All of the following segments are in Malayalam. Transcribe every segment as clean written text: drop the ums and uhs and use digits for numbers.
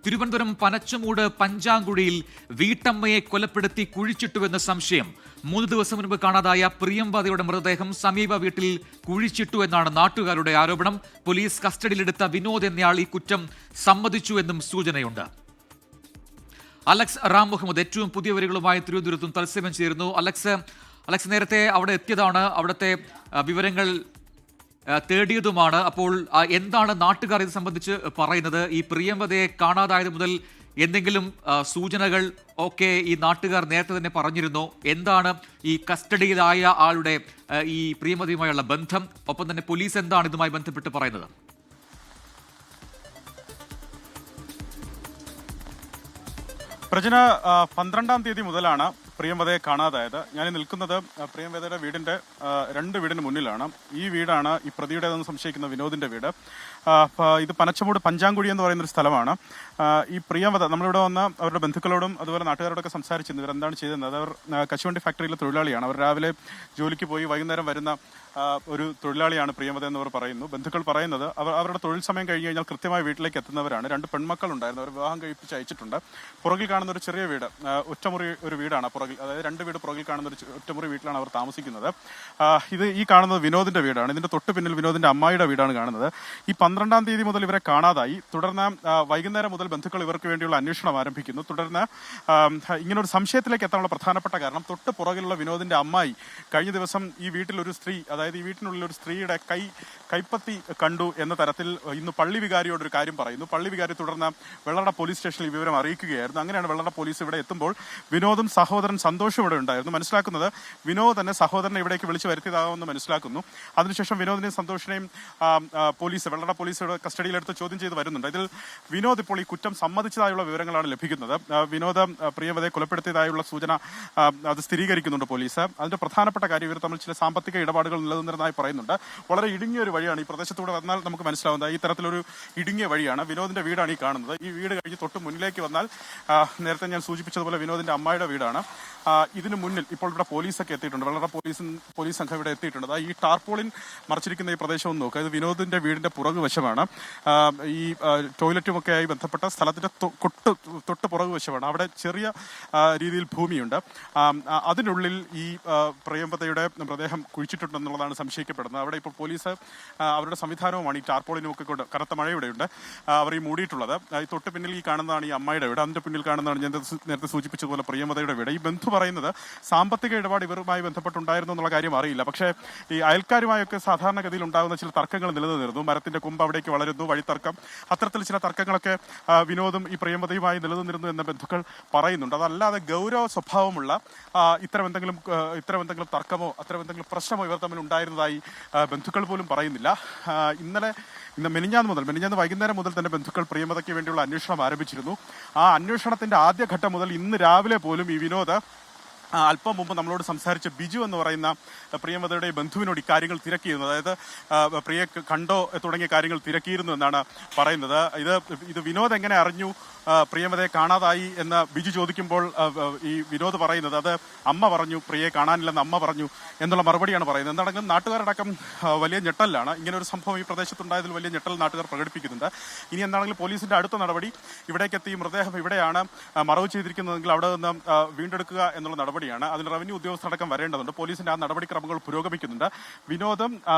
തിരുവനന്തപുരം പനച്ചമൂട് പഞ്ചാങ്കുഴിയിൽ വീട്ടമ്മയെ കൊലപ്പെടുത്തി കുഴിച്ചിട്ടുവെന്ന സംശയം. 3 ദിവസം മുൻപ് കാണാതായ പ്രിയംവദയുടെ മൃതദേഹം സമീപ വീട്ടിൽ കുഴിച്ചിട്ടു എന്നാണ് നാട്ടുകാരുടെ ആരോപണം. പോലീസ് കസ്റ്റഡിയിലെടുത്ത വിനോദ് എന്നയാൾ ഈ കുറ്റം സമ്മതിച്ചുവെന്നും സൂചനയുണ്ട്. അലക്സ് റാം മുഹമ്മദ് ഏറ്റവും പുതിയ വിവരങ്ങളുമായി തിരുവനന്തപുരത്തും തത്സമയം ചേരുന്നു. അലക്സ് നേരത്തെ അവിടെ എത്തിയതാണ്, അവിടുത്തെ വിവരങ്ങൾ തേടിയതുമാണ്. അപ്പോൾ എന്താണ് നാട്ടുകാർ ഇത് സംബന്ധിച്ച് പറയുന്നത്? ഈ പ്രിയംവദയെ കാണാതായത് മുതൽ എന്തെങ്കിലും സൂചനകൾ ഒക്കെ ഈ നാട്ടുകാർ നേരത്തെ തന്നെ പറഞ്ഞിരുന്നോ? എന്താണ് ഈ കസ്റ്റഡിയിലായ ആളുടെ ഈ പ്രിയംവദയുമായുള്ള ബന്ധം? ഒപ്പം തന്നെ പോലീസ് എന്താണ് ഇതുമായി ബന്ധപ്പെട്ട് പറയുന്നത്? പ്രജന 12-ാം തീയതി മുതലാണ് പ്രിയംവദയെ കാണാതായത്. ഞാൻ നിൽക്കുന്നത് പ്രിയംവദയുടെ വീടിന്റെ 2 വീടിന് മുന്നിലാണ്. ഈ വീടാണ് ഈ പ്രതിയുടേതെന്ന് സംശയിക്കുന്ന വിനോദിന്റെ വീട്. ഇത് പനച്ചമൂട് പഞ്ചാങ്കുഴി എന്ന് പറയുന്ന ഒരു സ്ഥലമാണ്. ഈ പ്രിയംവദ നമ്മളിവിടെ വന്ന് അവരുടെ ബന്ധുക്കളോടും അതുപോലെ നാട്ടുകാരോടൊക്കെ സംസാരിച്ചിരുന്നു. ഇവരെന്താണ് ചെയ്തത്? അവർ കശുവണ്ടി ഫാക്ടറിയിലെ തൊഴിലാളിയാണ്. അവർ രാവിലെ ജോലിക്ക് പോയി വൈകുന്നേരം വരുന്ന ഒരു തൊഴിലാളിയാണ് പ്രിയംവദ എന്നവർ പറയുന്നു. ബന്ധുക്കൾ പറയുന്നത് അവരുടെ തൊഴിൽ സമയം കഴിഞ്ഞ് കഴിഞ്ഞാൽ കൃത്യമായി വീട്ടിലേക്ക് എത്തുന്നവരാണ്. 2 പെൺമക്കളുണ്ടായിരുന്നു, അവർ വിവാഹം കഴിപ്പിച്ച് അയച്ചിട്ടുണ്ട്. പുറകിൽ കാണുന്ന ഒരു ചെറിയ വീട്, ഒറ്റമുറി ഒരു വീടാണ് പുറകിൽ, അതായത് 2 വീട് പുറകിൽ കാണുന്ന ഒരു ഒറ്റമുറി വീട്ടിലാണ് അവർ താമസിക്കുന്നത്. ഈ കാണുന്നത് വിനോദിന്റെ വീടാണ്. ഇതിന്റെ തൊട്ട് പിന്നിൽ വിനോദിന്റെ അമ്മായിയുടെ വീടാണ് കാണുന്നത്. ഈ 12-ാം തീയതി മുതൽ ഇവരെ കാണാതായി. തുടർന്ന് വൈകുന്നേരം മുതൽ ബന്ധുക്കൾ ഇവർക്ക് വേണ്ടിയുള്ള അന്വേഷണം ആരംഭിക്കുന്നു. തുടർന്ന് ഇങ്ങനൊരു സംശയത്തിലേക്ക് എത്താനുള്ള പ്രധാനപ്പെട്ട കാരണം, തൊട്ട് പുറകിലുള്ള വിനോദിന്റെ അമ്മായി കഴിഞ്ഞ ദിവസം ഈ വീട്ടിൽ ഒരു സ്ത്രീ, അതായത് ഈ വീട്ടിനുള്ളിൽ ഒരു സ്ത്രീയുടെ കൈപ്പത്തി കണ്ടു എന്ന തരത്തിൽ ഇന്ന് പള്ളി വികാരിയോടൊരു കാര്യം പറയുന്നു. പള്ളി വികാരി തുടർന്ന് വെള്ളറട പോലീസ് സ്റ്റേഷനിൽ വിവരം അറിയിക്കുകയായിരുന്നു. അങ്ങനെയാണ് വെള്ളറട പോലീസ് ഇവിടെ എത്തുമ്പോൾ വിനോദും സഹോദരൻ സന്തോഷും ഇവിടെ ഉണ്ടായിരുന്നു. മനസ്സിലാക്കുന്നത് വിനോദ് തന്നെ സഹോദരനെ ഇവിടേക്ക് വിളിച്ചു വരുത്തിയതാകുമെന്ന് മനസ്സിലാക്കുന്നു. അതിനുശേഷം വിനോദിനെയും സന്തോഷിനെയും വെള്ളറട പോലീസ് കസ്റ്റഡിയിലെടുത്ത് ചോദ്യം ചെയ്ത് വരുന്നുണ്ട്. ഇതിൽ വിനോദ് ഇപ്പോൾ ഈ കുറ്റം സമ്മതിച്ചതായുള്ള വിവരങ്ങളാണ് ലഭിക്കുന്നത്. വിനോദ് പ്രിയംവദയെ കൊലപ്പെടുത്തിയതായുള്ള സൂചന അത് സ്ഥിരീകരിക്കുന്നുണ്ട് പോലീസ്. അതിന്റെ പ്രധാനപ്പെട്ട കാര്യം, ഇവർ തമ്മിൽ ചില സാമ്പത്തിക ഇടപാടുകൾ നിലനിന്നിരുന്നതായി പറയുന്നുണ്ട്. വളരെ ഇടുങ്ങിയ ഒരു വഴിയാണ്. ഈ പ്രദേശത്തൂടെ വന്നാൽ നമുക്ക് മനസ്സിലാവുന്നത് ഈ തരത്തിലൊരു ഇടുങ്ങിയ വഴിയാണ്. വിനോദിന്റെ വീടാണ് ഈ കാണുന്നത്. ഈ വീട് കഴിഞ്ഞ് തൊട്ട് മുന്നിലേക്ക് വന്നാൽ നേരത്തെ ഞാൻ സൂചിപ്പിച്ചതുപോലെ വിനോദിന്റെ അമ്മായിയുടെ വീടാണ്. ഇതിന് മുന്നിൽ ഇപ്പോൾ ഇവിടെ പോലീസൊക്കെ എത്തിയിട്ടുണ്ട്. വളരെ പോലീസ് സംഘം ഇവിടെ എത്തിയിട്ടുണ്ട്. ഈ ടാർപോളിൻ മറിച്ചിരിക്കുന്ന ഈ പ്രദേശം ഒന്ന് നോക്കുക. ഇത് വിനോദിന്റെ വീടിന്റെ പുറകു വശമാണ്. ഈ ടോയ്ലറ്റുമൊക്കെയായി ബന്ധപ്പെട്ട സ്ഥലത്തിന്റെ തൊട്ട് പുറകു വശമാണ്. അവിടെ ചെറിയ രീതിയിൽ ഭൂമിയുണ്ട്. അതിനുള്ളിൽ ഈ പ്രിയംവദയുടെ മൃതദേഹം കുഴിച്ചിട്ടുണ്ടെന്നുള്ളതാണ് സംശയിക്കപ്പെടുന്നത്. അവിടെ ഇപ്പോൾ പോലീസ് അവരുടെ സംവിധാനവുമാണ് ഈ ടാർപോളിനും ഒക്കെ കൊണ്ട്, കനത്ത മഴ ഇവിടെയുണ്ട്, അവർ ഈ മൂടിയിട്ടുള്ളത്. ഈ തൊട്ട് പിന്നിൽ ഈ കാണുന്നതാണ് ഈ അമ്മയുടെ വീട്. അതിന്റെ പിന്നിൽ കാണുന്നതാണ് ഞാൻ നേരത്തെ സൂചിപ്പിച്ചതുപോലെ പ്രിയംവദയുടെ വീട്. ഈ ബന്ധു പറയുന്നത് സാമ്പത്തിക ഇടപാട് ഇവരുമായി ബന്ധപ്പെട്ടുണ്ടായിരുന്നു എന്നുള്ള കാര്യം അറിയില്ല. പക്ഷേ ഈ അയൽക്കാരുമായൊക്കെ സാധാരണഗതിയിൽ ഉണ്ടാകുന്ന ചില തർക്കങ്ങൾ നിലനിന്നിരുന്നു. മരത്തിന്റെ കൊമ്പ് അവിടേക്ക് വളരുന്നു, വഴിത്തർക്കം, അത്തരത്തിൽ ചില തർക്കങ്ങളൊക്കെ വിനോദും ഈ പ്രിയംവദയുമായി നിലനിന്നിരുന്നു എന്ന് ബന്ധുക്കൾ പറയുന്നുണ്ട്. അതല്ലാതെ ഗൗരവ സ്വഭാവമുള്ള ഇത്തരം എന്തെങ്കിലും തർക്കമോ അത്തരം എന്തെങ്കിലും പ്രശ്നമോ ഇവർ തമ്മിൽ ഉണ്ടായിരുന്നതായി ബന്ധുക്കൾ പോലും പറയുന്നില്ല. ഇന്ന് മെനിഞ്ഞാന്ന് വൈകുന്നേരം മുതൽ തന്നെ ബന്ധുക്കൾ പ്രിയംവദയ്ക്ക് വേണ്ടിയുള്ള അന്വേഷണം ആരംഭിച്ചിരുന്നു. ആ അന്വേഷണത്തിന്റെ ആദ്യഘട്ടം മുതൽ ഇന്ന് രാവിലെ പോലും ഈ വിനോദ് അല്പം മുമ്പ് നമ്മളോട് സംസാരിച്ച ബിജു എന്ന് പറയുന്ന പ്രിയംവദയുടെ ബന്ധുവിനോട് ഇക്കാര്യങ്ങൾ തിരക്കിയിരുന്നു. അതായത് പ്രിയെ കണ്ടോ തുടങ്ങിയ കാര്യങ്ങൾ തിരക്കിയിരുന്നു എന്നാണ് പറയുന്നത്. ഇത് വിനോദ് എങ്ങനെ അറിഞ്ഞു പ്രിയംവദയെ കാണാതായി എന്ന് ബിജു ചോദിക്കുമ്പോൾ ഈ വിനോദ് പറയുന്നത് അത് അമ്മ പറഞ്ഞു, പ്രിയെ കാണാനില്ലെന്ന് അമ്മ പറഞ്ഞു എന്നുള്ള മറുപടിയാണ് പറയുന്നത്. എന്താണെങ്കിലും നാട്ടുകാരടക്കം വലിയ ഞെട്ടലാണ്. ഇങ്ങനെ ഒരു സംഭവം ഈ പ്രദേശത്തുണ്ടായതിൽ വലിയ ഞെട്ടൽ നാട്ടുകാർ പ്രകടിപ്പിക്കുന്നുണ്ട്. ഇനി എന്താണെങ്കിലും പോലീസിന്റെ അടുത്ത നടപടി, ഇവിടേക്കെത്തി മൃതദേഹം ഇവിടെയാണ് മറവ് ചെയ്തിരിക്കുന്നതെങ്കിൽ അവിടെ നിന്ന് വീണ്ടെടുക്കുക എന്നുള്ള നടപടിയാണ്. അതിൽ റവന്യൂ ഉദ്യോഗസ്ഥരടക്കം വരേണ്ടതുണ്ട്. പോലീസിന്റെ ആ നടപടിക്രമങ്ങൾ പുരോഗമിക്കുന്നുണ്ട്. വിനോദും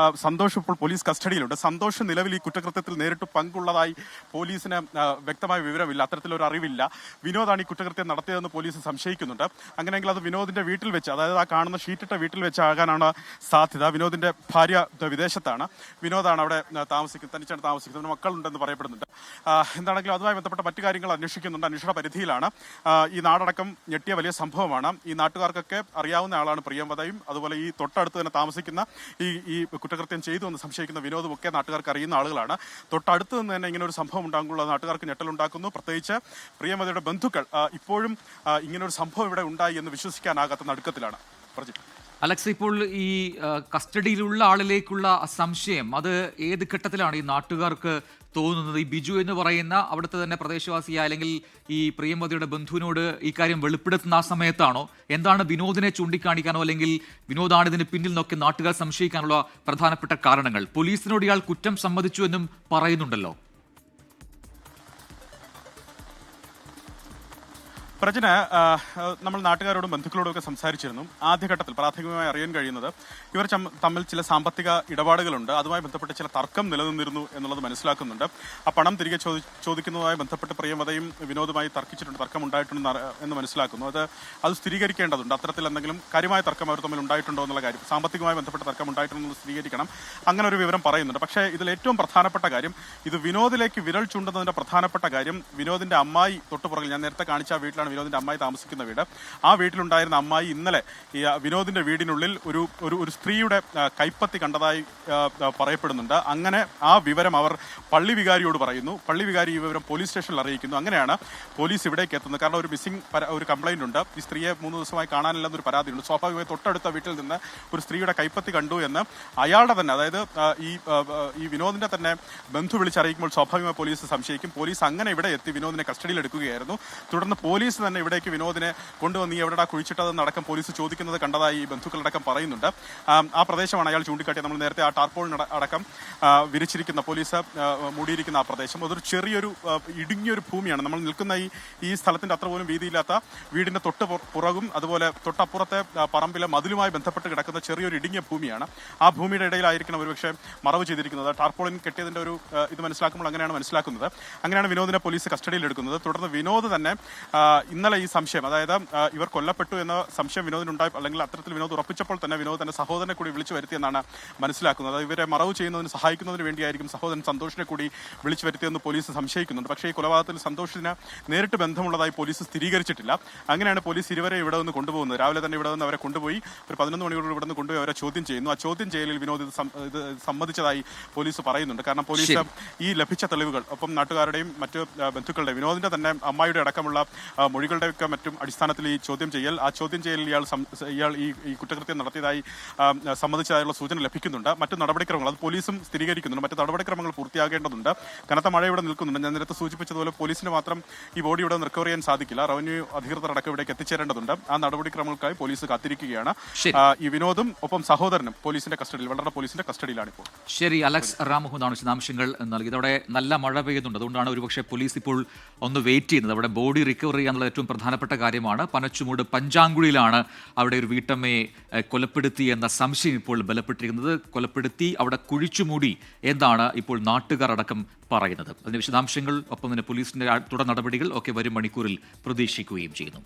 സന്തോഷ് ഇപ്പോൾ പോലീസ് കസ്റ്റഡിയിലുണ്ട്. സന്തോഷ് നിലവിൽ ഈ കുറ്റകൃത്യത്തിൽ നേരിട്ട് പങ്കുള്ളതായി പോലീസിന് വ്യക്തമായ വിവരമില്ല, അത്തരത്തിലൊരു അറിവില്ല. വിനോദാണ് ഈ കുറ്റകൃത്യം നടത്തിയതെന്ന് പോലീസ് സംശയിക്കുന്നുണ്ട്. അങ്ങനെയെങ്കിൽ അത് വിനോദിന്റെ വീട്ടിൽ വെച്ച്, അതായത് ആ കാണുന്ന ഷീറ്റിട്ട വീട്ടിൽ വെച്ചാകാനാണ് സാധ്യത. വിനോദിന്റെ ഭാര്യ വിദേശത്താണ്, വിനോദാണ് അവിടെ തനിച്ചാണ് താമസിക്കുന്നത്, മക്കളുണ്ടെന്ന് പറയപ്പെടുന്നുണ്ട്. എന്താണെങ്കിലും അതുമായി ബന്ധപ്പെട്ട മറ്റു കാര്യങ്ങൾ അന്വേഷിക്കുന്നുണ്ട്, അന്വേഷണ പരിധിയിലാണ്. ഈ നാടടക്കം ഞെട്ടിയ വലിയ സംഭവമാണ്. ഈ നാട്ടുകാർക്കൊക്കെ അറിയാവുന്ന ആളാണ് പ്രിയംവദയും, അതുപോലെ ഈ തൊട്ടടുത്ത് തന്നെ താമസിക്കുന്ന ഈ കുറ്റകൃത്യം ചെയ്തു എന്ന് സംശയിക്കുന്ന വിനോദും ഒക്കെ നാട്ടുകാർക്ക് അറിയുന്ന ആളുകളാണ്. തൊട്ടടുത്ത് നിന്ന് തന്നെ ഇങ്ങനെ ഒരു സംഭവം ഉണ്ടാകുമ്പോൾ നാട്ടുകാർക്ക് ഞെട്ടലുണ്ടാക്കുന്നു. പ്രത്യേകിച്ച് പ്രിയംവദയുടെ ബന്ധുക്കൾ ഇപ്പോഴും ഇങ്ങനൊരു സംഭവം ഇവിടെ ഉണ്ടായി എന്ന് വിശ്വസിക്കാനാകാത്ത നടുക്കത്തിലാണ്. അലക്സ്, ഇപ്പോൾ ഈ കസ്റ്റഡിയിലുള്ള ആളിലേക്കുള്ള സംശയം അത് ഏത് ഘട്ടത്തിലാണ് ഈ നാട്ടുകാർക്ക് തോന്നുന്നത്? ഈ ബിജു എന്ന് പറയുന്ന അവിടുത്തെ തന്നെ പ്രദേശവാസിയായ അല്ലെങ്കിൽ ഈ പ്രിയംവദയുടെ ബന്ധുവിനോട് ഈ കാര്യം വെളിപ്പെടുത്തുന്ന ആ സമയത്താണോ? എന്താണ് വിനോദിനെ ചൂണ്ടിക്കാണിക്കാനോ അല്ലെങ്കിൽ വിനോദാണ് ഇതിന് പിന്നിൽ നിന്നൊക്കെ നാട്ടുകാർ സംശയിക്കാനുള്ള പ്രധാനപ്പെട്ട കാരണങ്ങൾ? പോലീസിനോട് ഇയാൾ കുറ്റം സമ്മതിച്ചു എന്നും പറയുന്നുണ്ടല്ലോ. പ്രജന നമ്മൾ നാട്ടുകാരോടും ബന്ധുക്കളോടും ഒക്കെ സംസാരിച്ചിരുന്നു. ആദ്യഘട്ടത്തിൽ പ്രാഥമികമായി അറിയാൻ കഴിയുന്നത് ഇവർ തമ്മിൽ ചില സാമ്പത്തിക ഇടപാടുകളുണ്ട്, അതുമായി ബന്ധപ്പെട്ട് ചില തർക്കം നിലനിന്നിരുന്നു എന്നുള്ളത് മനസ്സിലാക്കുന്നുണ്ട്. ആ പണം തിരികെ ചോദിക്കുന്നതുമായി ബന്ധപ്പെട്ട് പ്രിയമതയും വിനോദുമായി തർക്കം ഉണ്ടായിട്ടുണ്ട് എന്ന് മനസ്സിലാക്കുന്നു. അത് സ്ഥിരീകരിക്കേണ്ടതുണ്ട്. അത്തരത്തിൽ എന്തെങ്കിലും കാര്യമായ തർക്കം അവർ തമ്മിൽ ഉണ്ടായിട്ടുണ്ടോ എന്നുള്ള കാര്യം, സാമ്പത്തികമായി ബന്ധപ്പെട്ട തർക്കം ഉണ്ടായിട്ടുണ്ടോ സ്ഥിരീകരിക്കണം. അങ്ങനെ ഒരു വിവരം പറയുന്നുണ്ട്. പക്ഷേ ഇതിൽ ഏറ്റവും പ്രധാനപ്പെട്ട കാര്യം, ഇത് വിനോദിലേക്ക് വിരൽ ചൂണ്ടുന്നതിന്റെ പ്രധാനപ്പെട്ട കാര്യം, വിനോദിന്റെ അമ്മായി തൊട്ടുപുറകിൽ, ഞാൻ നേരത്തെ കാണിച്ച ആ വീട്ടിലാണ് വിനോദിന്റെ അമ്മായി താമസിക്കുന്ന വീട്. ആ വീട്ടിലുണ്ടായിരുന്ന അമ്മായി ഇന്നലെ ഈ വിനോദിന്റെ വീടിനുള്ളിൽ ഒരു സ്ത്രീയുടെ കൈപ്പത്തി കണ്ടതായി പറയപ്പെടുന്നുണ്ട്. അങ്ങനെ ആ വിവരം അവർ പള്ളി വികാരിയോട് പറയുന്നു. പള്ളി വികാരി ഈ വിവരം പോലീസ് സ്റ്റേഷനിൽ അറിയിക്കുന്നു. അങ്ങനെയാണ് പോലീസ് ഇവിടേക്ക് എത്തുന്നത്. കാരണം ഒരു മിസ്സിംഗ് ഒരു കംപ്ലൈന്റ് ഉണ്ട്. ഈ സ്ത്രീയെ 3 ദിവസമായി കാണാനില്ലെന്നൊരു പരാതിയുണ്ട്. സ്വാഭാവികമായി തൊട്ടടുത്ത വീട്ടിൽ നിന്ന് ഒരു സ്ത്രീയുടെ കൈപ്പത്തി കണ്ടു എന്ന് അയാളുടെ തന്നെ, അതായത് ഈ വിനോദിന്റെ തന്നെ ബന്ധു വിളിച്ചറിയിക്കുമ്പോൾ സ്വാഭാവികമായി പോലീസ് സംശയിക്കും. പോലീസ് അങ്ങനെ ഇവിടെ എത്തി വിനോദിനെ കസ്റ്റഡിയിൽ എടുക്കുകയായിരുന്നു. തുടർന്ന് പോലീസ് തന്നെ ഇവിടേക്ക് വിനോദിനെ കൊണ്ടുവന്ന് ഈ എവിടെടാ കുഴിച്ചിട്ടതെന്ന് അടക്കം പോലീസ് ചോദിക്കുന്നത് കണ്ടതായി ഈ ബന്ധുക്കളടക്കം പറയുന്നുണ്ട്. ആ പ്രദേശമാണ് അയാൾ ചൂണ്ടിക്കാട്ടിയത്. നമ്മൾ നേരത്തെ ആ ടാർപോളിന് അടക്കം വിരിച്ചിരിക്കുന്ന, പോലീസ് മൂടിയിരിക്കുന്ന ആ പ്രദേശം അതൊരു ചെറിയൊരു ഇടുങ്ങിയൊരു ഭൂമിയാണ്. നമ്മൾ നിൽക്കുന്ന ഈ സ്ഥലത്തിന്റെ അത്ര പോലും വീതിയില്ലാത്ത വീടിന്റെ തൊട്ട് പുറകും അതുപോലെ തൊട്ടപ്പുറത്തെ പറമ്പിലെ മതിലുമായി ബന്ധപ്പെട്ട് കിടക്കുന്ന ചെറിയൊരു ഇടുങ്ങിയ ഭൂമിയാണ്. ആ ഭൂമിയുടെ ഇടയിലായിരിക്കണം ഒരുപക്ഷെ മറവ് ചെയ്തിരിക്കുന്നത്. ടാർപോളിൻ കെട്ടിയതിന്റെ ഒരു ഇത് മനസ്സിലാക്കുമ്പോൾ അങ്ങനെയാണ് മനസ്സിലാക്കുന്നത്. അങ്ങനെയാണ് വിനോദിനെ പോലീസ് കസ്റ്റഡിയിൽ എടുക്കുന്നത്. തുടർന്ന് വിനോദ് തന്നെ ഇന്നലെ ഈ സംശയം, അതായത് ഇവർ കൊല്ലപ്പെട്ടു എന്ന സംശയം വിനോദിനുണ്ടായി, അല്ലെങ്കിൽ അത്തരത്തിൽ വിനോദ് ഉറപ്പിച്ചപ്പോൾ തന്നെ വിനോദ് തന്റെ സഹോദരനെ കൂടി വിളിച്ചു വരുത്തിയെന്നാണ് മനസ്സിലാക്കുന്നത്. ഇവരെ മറവ് ചെയ്യുന്നതിന് സഹായിക്കുന്നതിന് വേണ്ടിയായിരിക്കും സഹോദരൻ സന്തോഷിനെ കൂടി വിളിച്ചു വരുത്തിയെന്ന് പോലീസ് സംശയിക്കുന്നുണ്ട്. പക്ഷേ ഈ കൊലപാതകത്തിൽ സന്തോഷിന് നേരിട്ട് ബന്ധമുള്ളതായി പോലീസ് സ്ഥിരീകരിച്ചിട്ടില്ല. അങ്ങനെയാണ് പോലീസ് ഇരുവരെ ഇവിടെ നിന്ന് കൊണ്ടുപോകുന്നത്. രാവിലെ തന്നെ ഇവിടെ നിന്ന് അവരെ കൊണ്ടുപോയി ഒരു 11 മണിയോട് ഇവിടെ നിന്ന് കൊണ്ടുപോയി അവരെ ചോദ്യം ചെയ്യുന്നു. ആ ചോദ്യം ചെയ്യലിൽ വിനോദ് ഇത് സമ്മതിച്ചതായി പോലീസ് പറയുന്നുണ്ട്. കാരണം പോലീസ് ഈ ലഭിച്ച തെളിവുകൾ, ഒപ്പം നാട്ടുകാരുടെയും മറ്റ് ബന്ധുക്കളുടെ, വിനോദിന്റെ തന്നെ അമ്മായിയുടെ അടക്കമുള്ള മൊഴികളുടെയൊക്കെ മറ്റും അടിസ്ഥാനത്തിൽ ഈ ചോദ്യം ചെയ്യൽ ഇയാൾ ഈ കുറ്റകൃത്യം നടത്തിയതായി സമ്മതിച്ചതായുള്ള സൂചന ലഭിക്കുന്നുണ്ട്. മറ്റു നടപടിക്രമങ്ങൾ അത് പോലീസും സ്ഥിരീകരിക്കുന്നുണ്ട്. മറ്റു നടപടിക്രമങ്ങൾ പൂർത്തിയാകേണ്ടതുണ്ട്. കനത്ത മഴ ഇവിടെ നിൽക്കുന്നുണ്ട്. ഞാൻ നേരത്തെ സൂചിപ്പിച്ചതുപോലെ പോലീസിന് മാത്രം ഈ ബോഡി ഇവിടെ റിക്കവർ ചെയ്യാൻ സാധിക്കില്ല. റവന്യൂ അധികൃതരടക്കം ഇവിടേക്ക് എത്തിച്ചേരേണ്ടതുണ്ട്. ആ നടപടിക്രമങ്ങൾക്കായി പോലീസ് കാത്തിരിക്കുകയാണ്. ഈ വിനോദും ഒപ്പം സഹോദരനും പോലീസിന്റെ കസ്റ്റഡിയിൽ, വളരെ പോലീസിന്റെ കസ്റ്റഡിയിലാണ് ഇപ്പോൾ. ശരി, അലക്സ് റാമുഹുന്നാണ് വിശദാംശങ്ങൾ നൽകിയത്. അവിടെ നല്ല മഴ പെയ്യുന്നുണ്ട്. അതുകൊണ്ടാണ് ഒരുപക്ഷെ പോലീസ് ഇപ്പോൾ ഒന്ന് വെയിറ്റ് ചെയ്യുന്നത്. അവിടെ ബോഡി റിക്കവർ ചെയ്യാനുള്ള ഏറ്റവും പ്രധാനപ്പെട്ട കാര്യമാണ്. പനച്ചുമൂട് പഞ്ചാങ്കുഴിയിലാണ് അവിടെ ഒരു വീട്ടമ്മയെ കൊലപ്പെടുത്തി എന്ന സംശയം ഇപ്പോൾ ബലപ്പെട്ടിരിക്കുന്നത്. കൊലപ്പെടുത്തി അവിടെ കുഴിച്ചുമൂടി എന്നാണ് ഇപ്പോൾ നാട്ടുകാർ അടക്കം പറയുന്നത്. അതിന്റെ വിശദാംശങ്ങൾ, ഒപ്പം തന്നെ പോലീസിന്റെ തുടർ നടപടികൾ ഒക്കെ വരും മണിക്കൂറിൽ പ്രതീക്ഷിക്കുകയും ചെയ്യുന്നു.